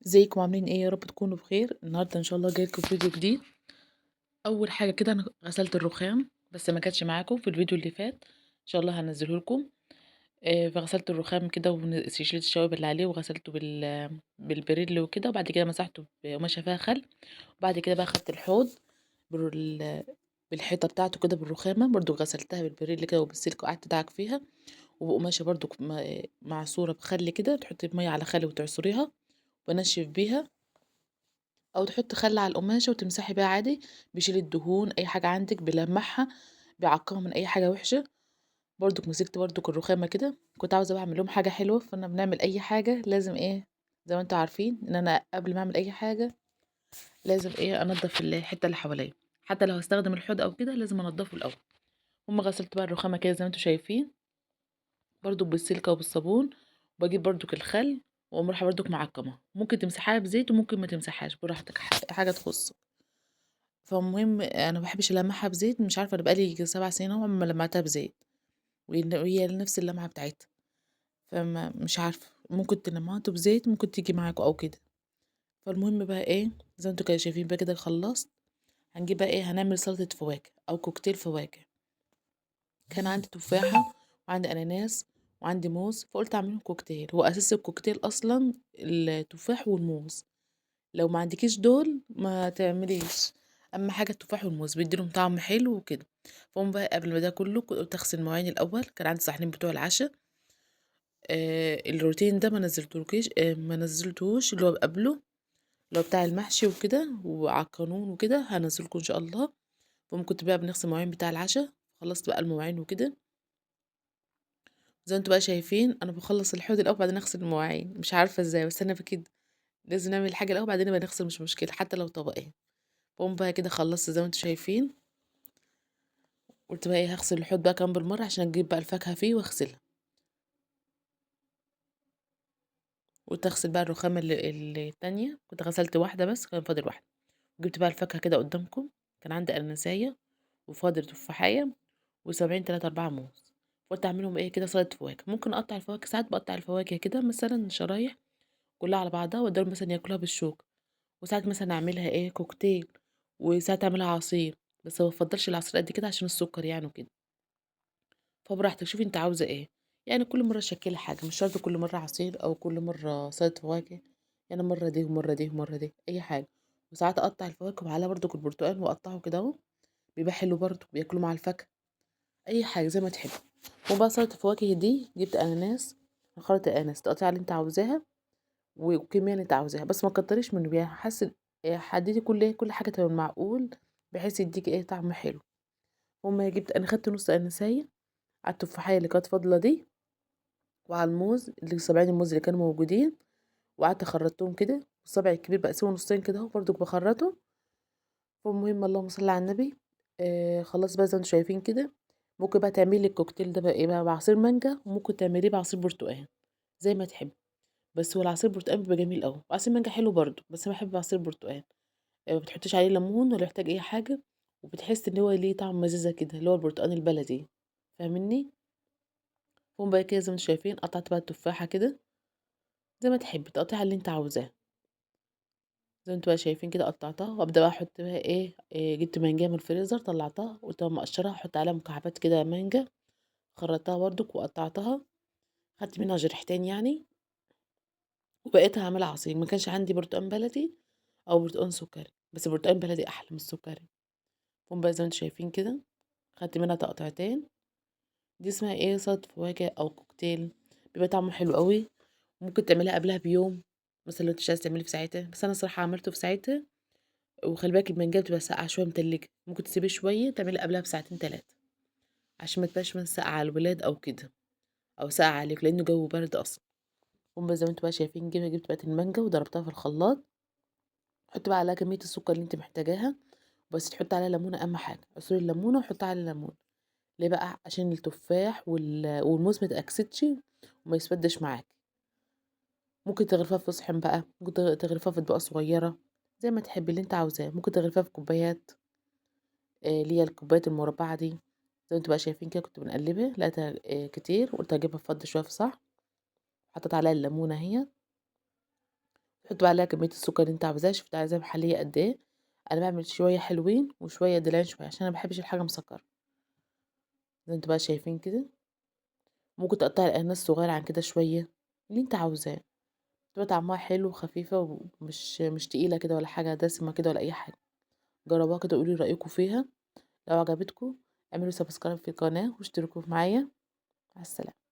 ازيكم عاملين ايه؟ يا رب تكونوا بخير. النهارده ان شاء الله جايلكم فيديو جديد. اول حاجه كده انا غسلت الرخام، بس ما كانتش معاكم في الفيديو اللي فات. ان شاء الله هنزله لكم. فغسلت الرخام كده وشلت الشوائب اللي عليه وغسلته بالبريل وكده، وبعد كده مسحته بقماشه فيها خل. وبعد كده بقى خدت الحوض بال... بالحيطه بتاعته كده بالرخامه، برضو غسلتها بالبريل كده وبالسلك وقعدت ادعك فيها. وبقماشه برضو معصوره بخل كده، تحطي ميه على خل وتعصريها وانشف بيها، او تحط خل على القماشه وتمسحي بيها عادي. بيشيل الدهون، اي حاجه عندك بيلمعها، بيعقمها من اي حاجه وحشه. برضك مسكت برضك الرخامه كده، كنت عاوزه بعمل لهم حاجه حلوه، فانا بنعمل اي حاجه لازم ايه، زي ما انتوا عارفين ان انا قبل ما اعمل اي حاجه لازم ايه انضف الحته اللي حواليا. حتى لو هستخدم الحوض او كده لازم انضفه الاول. هم غسلت بقى الرخامه كده زي ما انتوا شايفين، برضو بالسلكه وبالصابون. وبجيب برضك الخل واقوم رايحه برضك معقمه، ممكن تمسحيها بزيت وممكن ما تمسحهاش براحتك، حاجه تخص. فالمهم انا ما باحبش المعها بزيت، مش عارفه انا بقى لي ييجي 7 سنين اهو عمري ما لمعتها بزيت، وهي نفس اللمعه بتاعتها. فما مش عارفه، ممكن تلمعته بزيت ممكن تيجي معاكوا او كده. فالمهم بقى ايه، زي ما انتوا كده شايفين بقى كده خلصت. هنجيب بقى ايه، هنعمل سلطه فواكه او كوكتيل فواكه. كان عندي تفاحه وعندي اناناس وعندي موز، فقلت اعملهم كوكتيل. هو اساس الكوكتيل اصلا التفاح والموز، لو ما عندكيش دول ما تعمليش. اهم حاجه التفاح والموز بيديلهم طعم حلو وكده. فقوم بقى قبل ما ده كله كنت اغسل المواعين الاول، كان عندي صحنين بتوع العشاء. الروتين ده ما نزلتهوش اللي هو قبله، اللي هو بتاع المحشي وكده وعلى القانون وكده، هنزلكم ان شاء الله. فقوم كنت بقى بنغسل المواعين بتاع العشاء، خلصت بقى المواعين وكده. زي ما انتوا بقى شايفين انا بخلص الحوض الاول بعدين اغسل المواعين، مش عارفه ازاي بس انا بكده لازم نعمل الحاجه الاول بعدين بنغسل، مش مشكله حتى لو طبقين. فقوم بقى كده خلصت زي ما انتوا شايفين. قلت بقى ايه، هغسل الحوض بقى كمان بالمرة عشان اجيب بقى الفاكهة فيه واغسلها. قلت اغسل بقى الرخامة اللي التانية، كنت غسلت واحدة بس كان فاضل واحدة. جبت بقى الفاكهة كده قدامكم، كان عندي أناناسية وفاضل تفاحية وسبعين 3 4 موز. قلت اعملهم ايه كده سلطة فواكه. ممكن اقطع الفواكه، ساعات بقطع الفواكه كده مثلا شرايح كلها على بعضها وادول مثلا ياكلوها بالشوك. وساعات مثلا اعملها ايه كوكتيل، وساعات اعملها عصير، بس ما بفضلش العصير قد كده عشان السكر يعني وكده. فبراحتك شوفي انت عاوزة ايه، يعني كل مرة شكلي حاجة، مش شرط كل مرة عصير او كل مرة سلطة فواكه. يعني مرة دي ومرة دي ومرة دي اي حاجة. وساعات اقطع الفواكه وعليها برضو البرتقال واقطعه كده اهو، بيبقى حلو برضو بياكلوا مع الفاكهة. اي حاجة زي ما تحب. وبقى سلطة الفواكه دي جبت اناناس، خلطة الاناناس تقطعي اللي انت عاوزاها والكمية اللي انت عاوزاها، بس ما كتريش منه يعني حاسة. حددي كل حاجة تبقى معقول، بحيث يديك ايه طعم حلو. وما جبت انا خدت نص انساية على التفاحية اللي كانت فاضلة دي، وعلى الموز اللي صابعين الموز اللي كانوا موجودين، وقعدت خرطتهم كده، والصابع الكبير بقسمه نصين كده اهو برضو بخرطه. فالمهم اللهم صل على النبي. خلاص بقى زي ما انتوا شايفين كده. ممكن بقى تعملي الكوكتيل ده بقى ايه بقى بعصير مانجا، وممكن تعمليه بعصير برتقال زي ما تحب. بس هو العصير برتقال بيبقى جميل قوي، عصير مانجا حلو برضو بس انا بحب عصير برتقال. ما بتحطيش عليه ليمون ولا يحتاج اي حاجه، وبتحس ان هو ليه طعم مزازه كده اللي هو البرتقال البلدي، فاهمني. فهم بقى كده زي ما انتوا شايفين قطعت بقى التفاحه كده زي ما تحبي تقطيها اللي انت عاوزاه. زي ما انتوا بقى شايفين كده قطعتها، وابدا بقى احط بقى إيه جبت مانجا من الفريزر طلعتها قلت اما اقشرها احط عليها مكعبات كده مانجا. خرطتها برضك وقطعتها، خدت منها جريحتين يعني. وبقيت هعملها عصير، ما كانش عندي برتقان بلدي او برتقان سكري، بس برتقان بلدي احلى من السكري. هم بقى زي ما انتوا شايفين كده خدت منها تقطعتين. دي اسمها ايه سلطة فواكه او كوكتيل، بيبقى طعمه حلو قوي. ممكن تعملها قبلها بيوم، مثلا لو انت مش عايزه تعملي في ساعتها، بس انا صراحه عملته في ساعتها. وخلي بالك المانجا بتبقى ساقعة شوية متلجة، ممكن تسيبيه شوية تعملي قبلها بساعتين 3، عشان ما تبقاش من ساقعة على الولاد أو كده، أو ساقعة عليك لأنه جو برد أصلا. هم زي ما انتوا بقى شايفين جبت بقى المانجا وضربتها في الخلاط. حط بقى عليها كمية السكر اللي انت محتاجاها، بس تحط عليها ليمونة أهم حاجة، عصير الليمونة وحط عليها ليمون. ليه بقى؟ عشان التفاح والموز ما يتأكسدش وما يسودش معاك. ممكن تغرفها في صحن بقى، ممكن تغرفها في اطباق صغيرة زي ما تحبي اللي انت عاوزاه. ممكن تغرفها في كوبايات، اللي هي الكوبايات المربعة دي. زي ما انتوا بقى شايفين كده كنت بنقلبها لقيتها كتير، قلت اجيبها فضة شوية في صح. حطيت عليها الليمونة اهي، تحطي بقى عليها كمية السكر اللي أنتِ عاوزاها، شوفي أنتِ عايزاها محلية قد إيه. أنا باعمل شوية حلوين وشوية دلعين شوية، عشان أنا ما باحبش الحاجة مسكرة، زي ما أنتم بقى شايفين كده. ممكن تقطّعي الأناناس صغيّر عن كده شوية، اللي أنتِ عاوزاه. بتبقى طعمها حلو وخفيفة ومش تقيلة كده ولا حاجة دسمة كده ولا أي حاجة. جرّبوها كده وقولوا لي رأيكم فيها. لو عجبتكم اعملوا سبسكرايب في القناة واشتركوا معايا. مع السلامة.